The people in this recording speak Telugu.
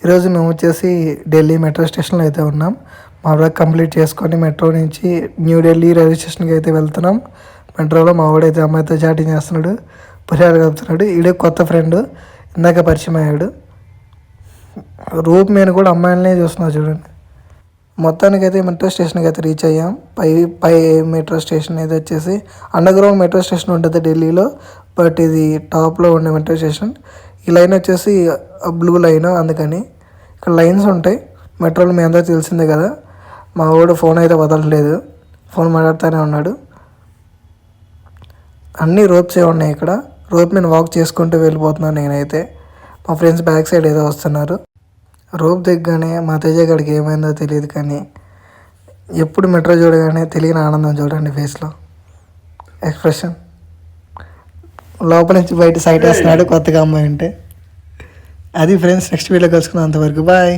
ఈరోజు మేము వచ్చేసి ఢిల్లీ మెట్రో స్టేషన్లో అయితే ఉన్నాం. మా వర్క్ కంప్లీట్ చేసుకొని మెట్రో నుంచి న్యూ ఢిల్లీ రైల్వే స్టేషన్కి అయితే వెళ్తున్నాం. మెట్రోలో మా వాడైతే అమ్మాయితో చాటింగ్ చేస్తున్నాడు, పులిహార కలుపుతున్నాడు. ఈడే కొత్త ఫ్రెండ్, ఇందాక పరిచయం అయ్యాడు. రూప్ మీద కూడా అమ్మాయిలనే చూస్తున్నారు చూడండి. మొత్తానికి అయితే మెట్రో స్టేషన్కి అయితే రీచ్ అయ్యాం. పై మెట్రో స్టేషన్ అయితే వచ్చేసి అండర్ గ్రౌండ్ మెట్రో స్టేషన్ ఉంటుంది ఢిల్లీలో, బట్ ఇది టాప్లో ఉండే మెట్రో స్టేషన్. ఈ లైన్ వచ్చేసి బ్లూ లైన్, అందుకని ఇక్కడ లైన్స్ ఉంటాయి మెట్రోలో. మీ అందరూ తెలిసిందే కదా. మా వాడు ఫోన్ అయితే వదలట్లేదు, ఫోన్ మాట్లాడుతూనే ఉన్నాడు. అన్నీ రోప్సే ఉన్నాయి ఇక్కడ. రోప్ మీద వాక్ చేసుకుంటూ వెళ్ళిపోతున్నాను నేనైతే. మా ఫ్రెండ్స్ బ్యాక్ సైడ్ ఏదో వస్తున్నారు. రోప్ దిగ్గానే మా తేజ గడికి ఏమైందో తెలియదు, కానీ ఎప్పుడు మెట్రో చూడగానే తెలియని ఆనందం చూడండి ఫేస్లో ఎక్స్ప్రెషన్. లోపల నుంచి బయట సైట్ వేస్తున్నాడు కొత్తగా అమ్మాయి ఉంటే. అది ఫ్రెండ్స్, నెక్స్ట్ వీడియో కలుసుకుందాం. అంతవరకు బాయ్.